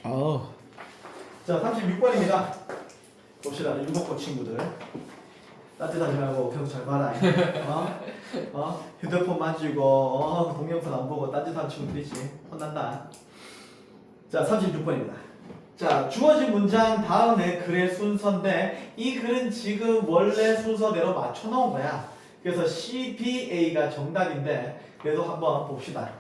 아우. 자, 36번입니다. 봅시다, 일곱고 친구들. 따뜻하지 말고 계속 잘 봐라. 휴대폰 만지고 동영상 안 보고 따뜻한 친구들이지. 혼난다. 자, 36번입니다. 자, 주어진 문장 다음에 글의 순서인데 이 글은 지금 원래 순서대로 맞춰놓은 거야. 그래서 CBA가 정답인데 그래도 한번 봅시다.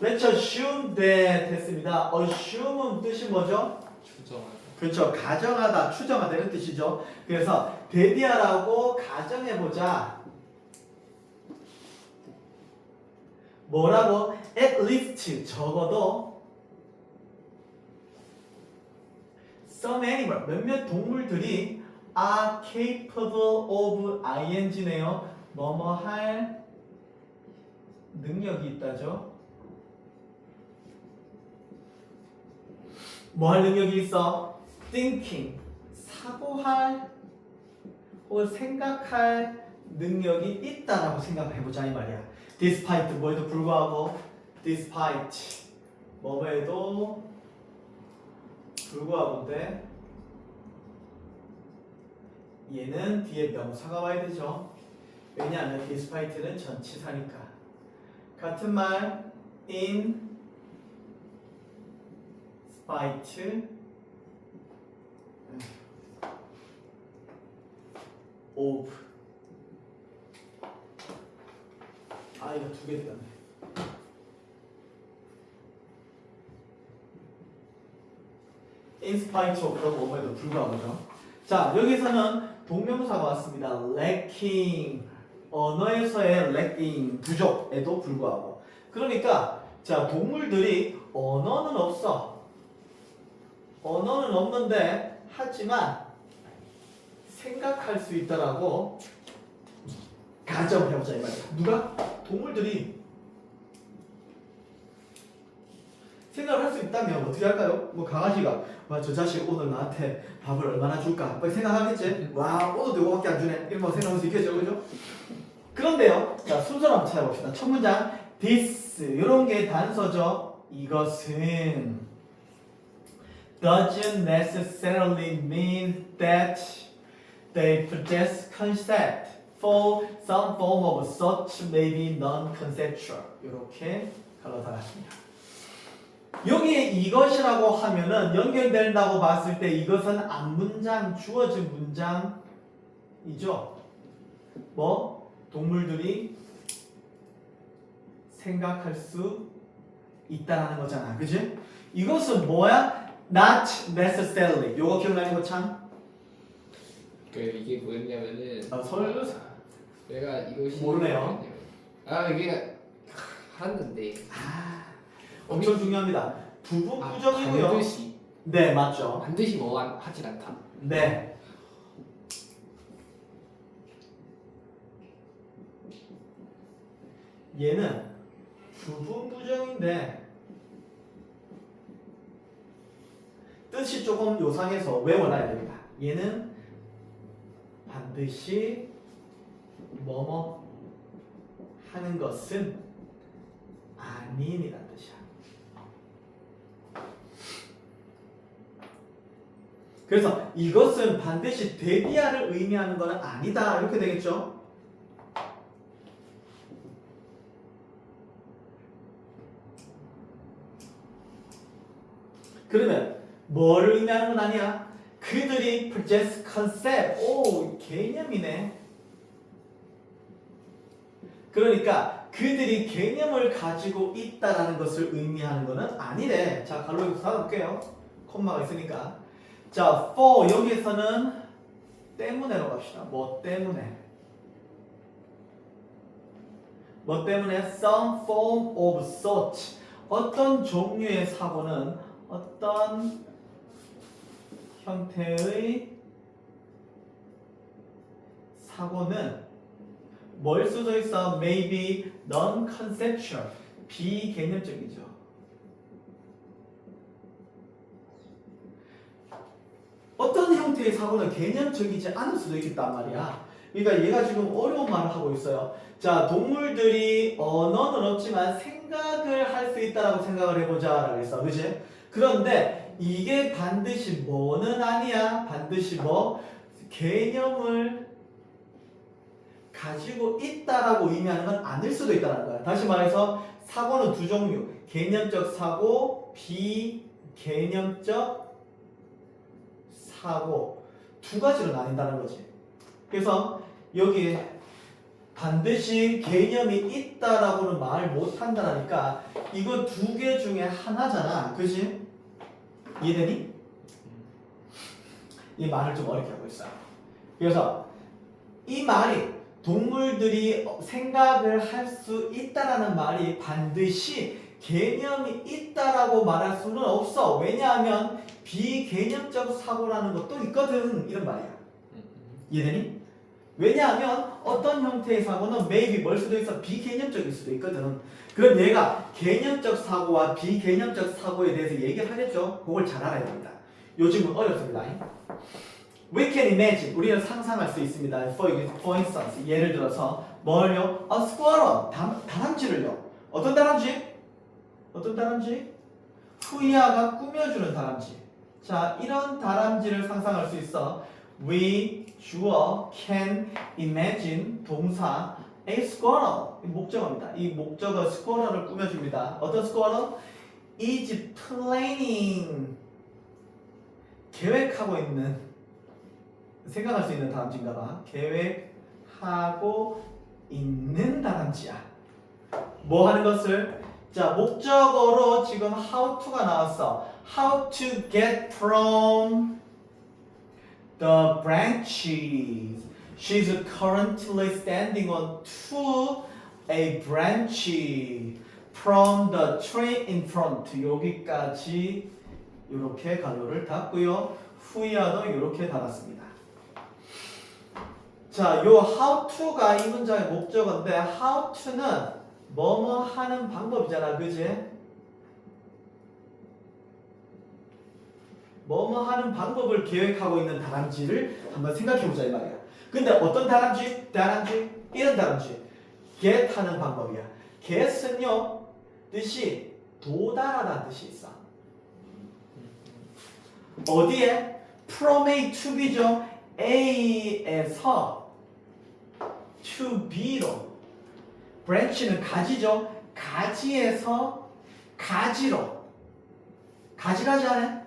Let's assume that 했습니다. assume은 뜻이 뭐죠? 추정하다. 그렇죠. 가정하다, 추정하다 이런 뜻이죠. 그래서 대비하라고 가정해보자. 뭐라고? At least 적어도 some animal 몇몇 동물들이 are capable of ing네요. 뭐뭐 할 능력이 있다죠. 뭐 할 능력이 있어? thinking 사고할 혹은 생각할 능력이 있다라고 생각을 해보자 이 말이야. despite 뭐에도 불구하고 despite 뭐에도 불구하고인데 얘는 뒤에 명사가 와야 되죠. 왜냐하면 despite는 전치사니까. 같은 말 in spite of 이거 두 개 들었네. in spite of라고 뭐에도 불구하고죠. 자, 여기서는 동명사가 왔습니다. lacking 언어에서의 lacking 부족에도 불구하고. 그러니까 자, 동물들이 언어는 없어. 언어는 없는데 하지만 생각할 수 있다라고 가정해보자 이 말이야. 누가? 동물들이 생각을 할 수 있다면 어떻게 할까요? 뭐 강아지가 와, 저 자식 오늘 나한테 밥을 얼마나 줄까? 막 생각하겠지? 와, 오늘도 이거밖에 안 주네. 이런 거 생각할 수 있겠죠, 그죠? 그런데요, 자, 순서를 한번 찾아봅시다. 첫 문장 this 이런 게 단서죠. 이것은 doesn't necessarily mean that they possess concept for some form of such maybe non-conceptual. 이렇게 갈라달았습니다. 여기에 이것이라고 하면은 연결된다고 봤을 때 이것은 앞문장 주어진 문장이죠. 뭐 동물들이 생각할 수 있다라는 거잖아, 그지? 이것은 뭐야? Not necessarily. 요거 기억나는 거 참? 그 이게 뭐였냐면은 설교사. 내가 이것이 모르네요. 이게 하는데 엄청 중요합니다. 부분 부정이고요. 반드시 네, 맞죠. 반드시 뭐 하진 않다. 네. 얘는 부분 부정인데 뜻이 조금 요상해서 외워놔야 됩니다. 얘는 반드시 뭐뭐 하는 것은 아닌이라는 뜻이야. 그래서 이것은 반드시 대비하를 의미하는 것은 아니다 이렇게 되겠죠. 그러면 뭐를 의미하는 건 아니야? 그들이 possess concept. 오, 개념이네. 그러니까 그들이 개념을 가지고 있다라는 것을 의미하는 것은 아니래. 자, 갈로 여기서 닫아볼게요. 콤마가 있으니까. 자, for 여기에서는 때문에로 갑시다. 뭐 때문에? 뭐 때문에? Some form of such. 어떤 종류의 사고는 어떤 형태의 사고는 뭘 수도 있어? Maybe non-conceptual. 비개념적이죠. 어떤 형태의 사고는 개념적이지 않을 수도 있겠단 말이야. 그러니까 얘가 지금 어려운 말을 하고 있어요. 자, 동물들이 언어는 없지만 생각을 할 수 있다라고 생각을 해보자 라고 했어. 그치? 그런데 이게 반드시 뭐는 아니야. 반드시 뭐 개념을 가지고 있다라고 의미하는 건 아닐 수도 있다는 거야. 다시 말해서 사고는 두 종류. 개념적 사고, 비개념적 사고. 두 가지로 나뉜다는 거지. 그래서 여기에 반드시 개념이 있다라고는 말 못한다니까 이거 두 개 중에 하나잖아. 그지? 이해되니? 이 말을 좀 어렵게 하고 있어요. 그래서 이 말이 동물들이 생각을 할 수 있다라는 말이 반드시 개념이 있다라고 말할 수는 없어. 왜냐하면 비개념적 사고라는 것도 있거든. 이런 말이야. 이해되니? 왜냐하면 어떤 형태의 사고는 maybe 뭘 수도 있어. 비개념적일 수도 있거든. 그럼 얘가 개념적 사고와 비개념적 사고에 대해서 얘기를 하겠죠. 그걸 잘 알아야 됩니다. 요즘은 어렵습니다. We can imagine. 우리는 상상할 수 있습니다. For instance, 예를 들어서 뭘요? A squirrel. 다람쥐를요. 어떤 다람쥐? 어떤 다람쥐? 후이아가 꾸며주는 다람쥐. 자, 이런 다람쥐를 상상할 수 있어. We 주어 can imagine 동사 a squirrel 목적어입니다. 이 목적어 squirrel을 꾸며줍니다. 어떤 squirrel? is planning 계획하고 있는 생각할 수 있는 다람쥐인가 봐. 계획하고 있는 다람쥐야. 뭐 하는 것을? 자, 목적어로 지금 how to가 나왔어. How to get from the branches. She's currently standing on a branch from the tree in front. 여기까지 이렇게 가로를 닫고요. 후이아도 이렇게 닫았습니다. 자, 요 how to가 이 문장의 목적어인데 how to는 뭐뭐 하는 방법이잖아. 그지? 뭐뭐 하는 방법을 계획하고 있는 다람쥐를 한번 생각해보자 이 말이야. 근데 어떤 다람쥐? 이런 다람쥐. get 하는 방법이야. get은요 뜻이 도달하다는 뜻이 있어. 어디에? from A to B죠. A에서 to B로. branch는 가지죠. 가지에서 가지로. 가지가지 하네?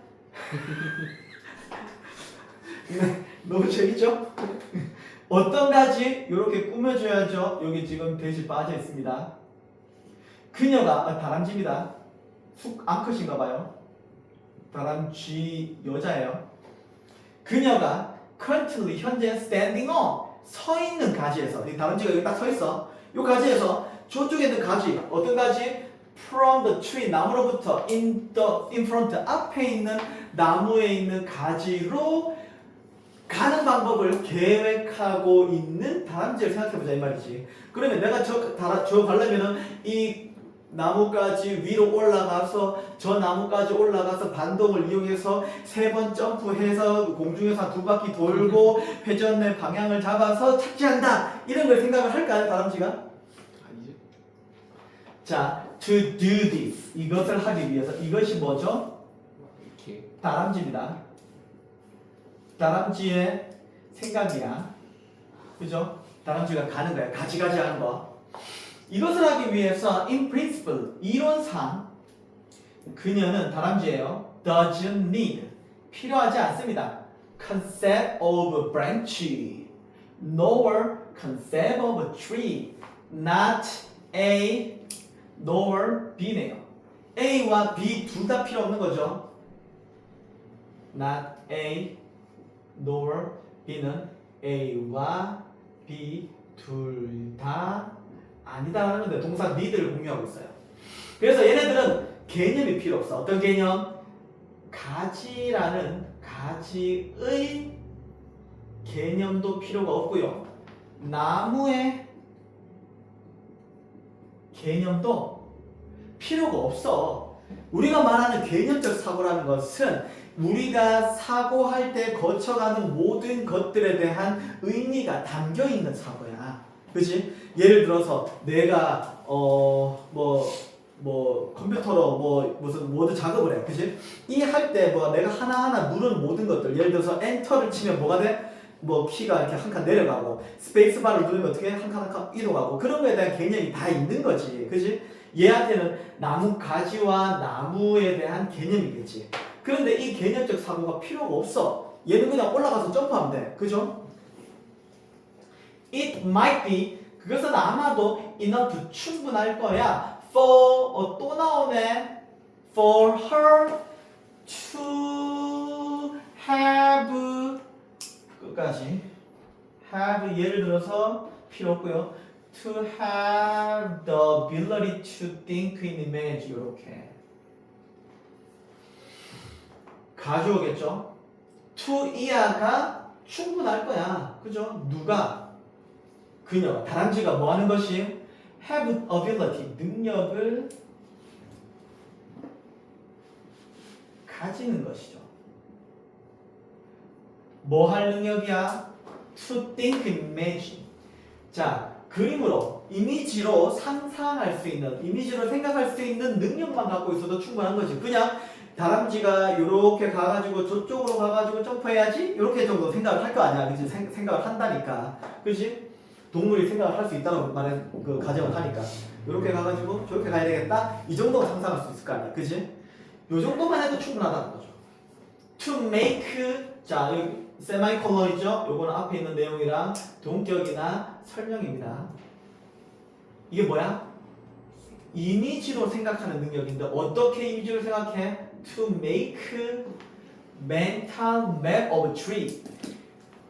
너무 재밌죠? 어떤 가지? 이렇게 꾸며줘야죠. 여기 지금 대시 빠져 있습니다. 그녀가 다람쥐입니다. 암컷인가 봐요. 다람쥐 여자예요. 그녀가 currently 현재 standing on 서 있는 가지에서 이 다람쥐가 여기 딱 서 있어. 이 가지에서 저쪽에 있는 가지 어떤 가지? From the tree 나무로부터 in front 앞에 있는 나무에 있는 가지로 가는 방법을 계획하고 있는 다람쥐를 생각해보자 이 말이지. 그러면 내가 저 가려면은 이 나무까지 위로 올라가서 저 나무까지 올라가서 반동을 이용해서 3번 점프해서 공중에서 한 2바퀴 돌고 회전의 방향을 잡아서 착지한다 이런 걸 생각을 할까요 다람쥐가? 아니죠. 자, to do this 이것을 하기 위해서 이것이 뭐죠? 이렇게 다람쥐입니다. 다람쥐의 생각이야. 그죠? 다람쥐가 가는 거야. 가지가지 하는 거. 이것을 하기 위해서 in principle 이론상 그녀는 다람쥐예요. doesn't need 필요하지 않습니다. concept of a branch nor concept of a tree not A nor B네요. A와 B 둘 다 필요 없는 거죠. not A nor B는 A와 B 둘 다 아니다라는 건데 동사 need를 공유하고 있어요. 그래서 얘네들은 개념이 필요 없어. 어떤 개념? 가지라는 가지의 개념도 필요가 없고요. 나무의 개념도 필요가 없어. 우리가 말하는 개념적 사고라는 것은 우리가 사고할 때 거쳐가는 모든 것들에 대한 의미가 담겨 있는 사고야. 그치? 예를 들어서 내가 컴퓨터로 뭐 무슨 워드 작업을 해, 그지? 이 할 때 뭐 내가 하나하나 누르는 모든 것들, 예를 들어서 엔터를 치면 뭐가 돼? 뭐 키가 이렇게 한 칸 내려가고 스페이스바를 누르면 어떻게 한 칸 한 칸 이동하고 그런 거에 대한 개념이 다 있는 거지, 그지? 얘한테는 나무 가지와 나무에 대한 개념이겠지. 그런데 이 개념적 사고가 필요가 없어. 얘는 그냥 올라가서 점프하면 돼, 그죠? It might be, 그것은 아마도 enough, 충분할 거야. For, 또 나오네. For her to have, 끝까지. have, 예를 들어서 필요 없고요. To have the ability to think in image, 이렇게. 가져오겠죠? to 이하가 충분할 거야. 그죠? 누가? 그녀, 다람쥐가 뭐 하는 것이? have ability, 능력을 가지는 것이죠. 뭐 할 능력이야? to think imagine. 자, 그림으로, 이미지로 상상할 수 있는, 이미지로 생각할 수 있는 능력만 갖고 있어도 충분한 거지. 그냥 다람쥐가 이렇게 가가지고 저쪽으로 가가지고 점프해야지? 이렇게 정도 생각을 할 거 아니야. 그치? 생각을 한다니까. 그치? 동물이 생각을 할 수 있다고 말해, 그 가정을 하니까. 이렇게 가가지고 저렇게 가야 되겠다? 이 정도는 상상할 수 있을 거 아니야. 그치? 요 정도만 해도 충분하다는 거죠. To make, 자, 여기 세마이콜론이죠? 요거는 앞에 있는 내용이랑 동격이나 설명입니다. 이게 뭐야? 이미지로 생각하는 능력인데 어떻게 이미지로 생각해? To make mental map of a tree.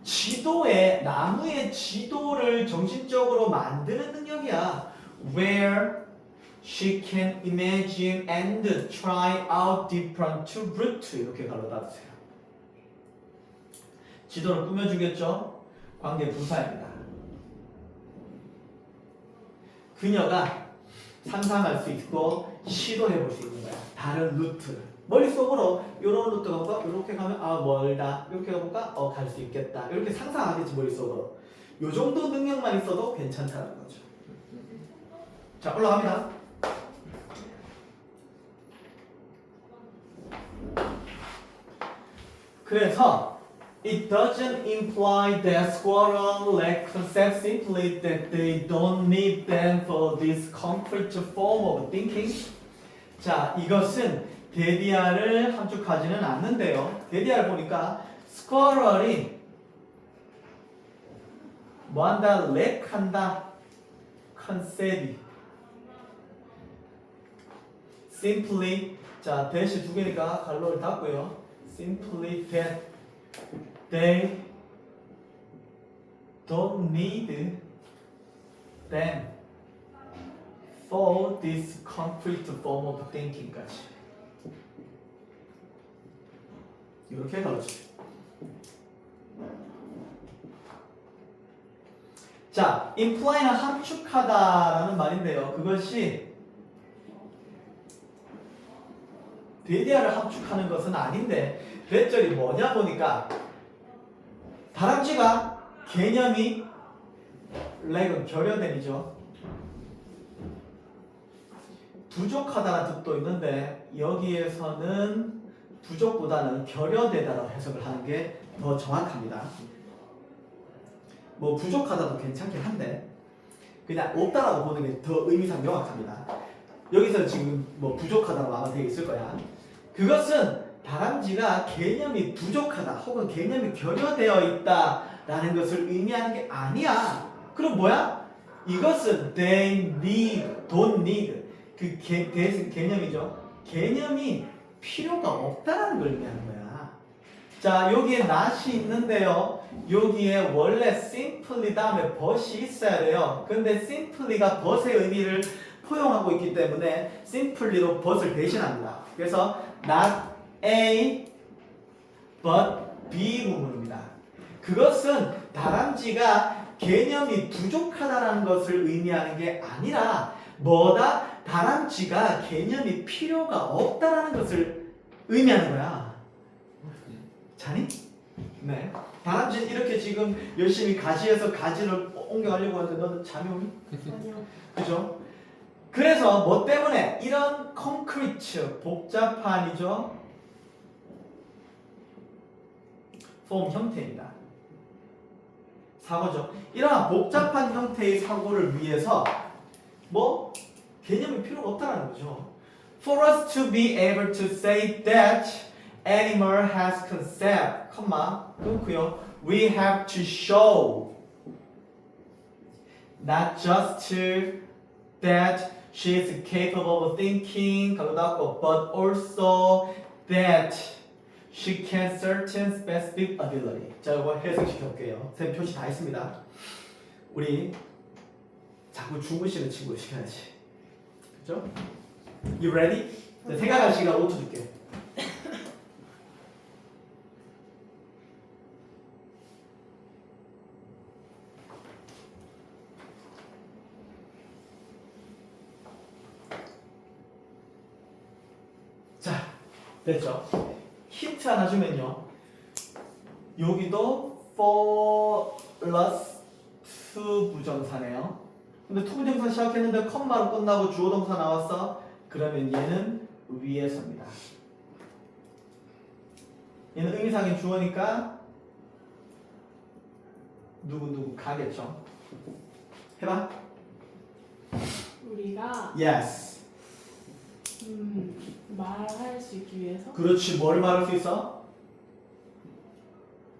지도에, 나무의 지도를 정신적으로 만드는 능력이야. Where she can imagine and try out different routes. 이렇게 갈라다 주세요. 지도를 꾸며주겠죠? 관계 부사입니다. 그녀가 상상할 수 있고 시도해 볼 수 있는 거야. 다른 루트를. 머릿속으로 이런 루트 가볼까? 이렇게 가면 아 멀다. 이렇게 가볼까? 갈 수 있겠다. 이렇게 상상하겠지 머릿속으로. 요 정도 능력만 있어도 괜찮다는 거죠. 자, 올라갑니다. 그래서 it doesn't imply that squirrel lack concepts, simply that they don't need them for this concrete form of thinking. 자, 이것은 데디아를 함축하지는 않는데요. 데디아를 보니까 squirrel이 뭐한다? lack한다. 컨셉이 simply, 자, 대시 두 개니까 갈로를 닫고요. simply that they don't need them for this concrete form of thinking까지. 이렇게 가르쳐요. 자, imply는 함축하다라는 말인데요. 그것이 데디아를 함축하는 것은 아닌데 대절이 뭐냐 보니까 다람쥐가 개념이 렉은 결여됨이죠. 부족하다는 뜻도 있는데 여기에서는 부족보다는 결여되다라고 해석을 하는 게 더 정확합니다. 뭐 부족하다도 괜찮긴 한데 그냥 없다라고 보는 게 더 의미상 명확합니다. 여기서 지금 뭐 부족하다고 아마 되어 있을 거야. 그것은 다람쥐가 개념이 부족하다 혹은 개념이 결여되어 있다라는 것을 의미하는 게 아니야. 그럼 뭐야? 이것은 they need, don't need 그 개념이죠. 개념이 필요가 없다라는 걸 의미하는 거야. 자, 여기에 not이 있는데요. 여기에 원래 simply 다음에 but이 있어야 돼요. 근데 simply가 but의 의미를 포용하고 있기 때문에 simply로 but을 대신합니다. 그래서 not A but B 부분입니다. 그것은 다람쥐가 개념이 부족하다는 것을 의미하는 게 아니라 뭐다? 다람쥐가 개념이 필요가 없다라는 것을 의미하는 거야. 자니? 네. 다람쥐는 이렇게 지금 열심히 가지에서 가지를 옮겨가려고 하는데 너는 잠이 오니? 아니요. 그죠? 그래서 뭐 때문에 이런 콘크리트 복잡한이죠. 폼 형태입니다. 사고죠. 이러한 복잡한 형태의 사고를 위해서 뭐 개념이 필요가 없다는 거죠. For us to be able to say that animal has concept, 끊고요. We have to show not just that she is capable of thinking, but also that she can certain specific ability. 자, 이거 해석시켜 볼게요. 쌤 표시 다 했습니다. 우리 자꾸 주무시는 친구를 시켜야지. 그죠? You ready? 네, 생각할 시간 5초 줄게. 자, 됐죠? 힌트 하나 주면요. 여기도 for plus to 부정사네요. 근데 to 부정사 시작했는데 컴마로 끝나고 주어 동사 나왔어. 그러면 얘는 위에서입니다. 얘는 의미상의 주어니까 누구 가겠죠. 해봐. 우리가 Yes. 말할 수 있기 위해서 그렇지. 뭘 말할 수 있어?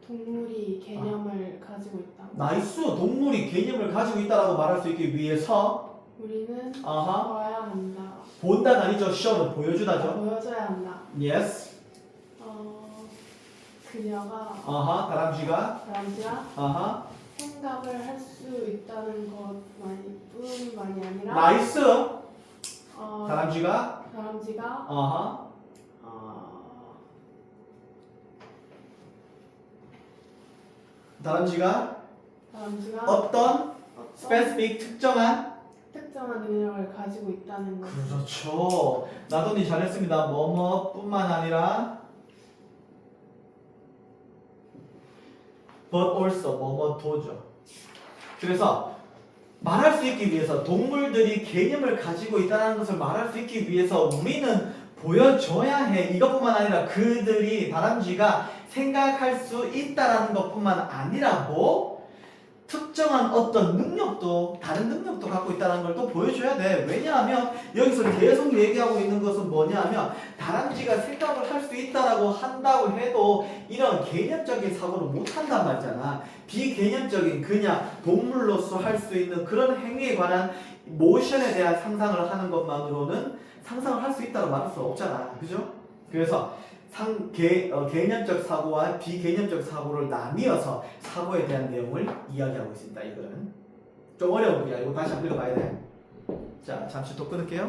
동물이 개념을 가지고 있다. 나이스. 동물이 개념을 가지고 있다라고 말할 수 있기 위해서 우리는 아하. 봐야 한다. 본다가 아니죠. show는 보여주다죠. 보여줘야 한다. Yes. 그녀가 아하. 다람쥐가 다람쥐가 아하. 생각을 할 수 있다는 것뿐만이 아니라 나이스. 어, 다람쥐가 다람쥐가 아하. 다람쥐가 어떤 specific 특정한 특정한 능력을 가지고 있다는 것. 그렇죠. 나돈이 잘했습니다. 뭐뭐뿐만 아니라 but also 뭐뭐도죠. 그래서 말할 수 있기 위해서 동물들이 개념을 가지고 있다는 것을 말할 수 있기 위해서 우리는 보여줘야 해. 이것뿐만 아니라 그들이 다람쥐가 생각할 수 있다라는 것뿐만 아니라 뭐 특정한 어떤 능력도 다른 능력도 갖고 있다는 걸 또 보여줘야 돼. 왜냐하면 여기서 계속 얘기하고 있는 것은 뭐냐면 다람쥐가 생각을 할 수 있다라고 한다고 해도 이런 개념적인 사고를 못 한단 말이잖아. 비개념적인 그냥 동물로서 할 수 있는 그런 행위에 관한 모션에 대한 상상을 하는 것만으로는 상상을 할 수 있다고 말할 수 없잖아. 그죠? 그래서 개념적 사고와 비개념적 사고를 나뉘어서 사고에 대한 내용을 이야기하고 있습니다. 이거는 좀 어려운 분이야. 이거 다시 한번 읽어봐야 돼. 자, 잠시 또 끊을게요.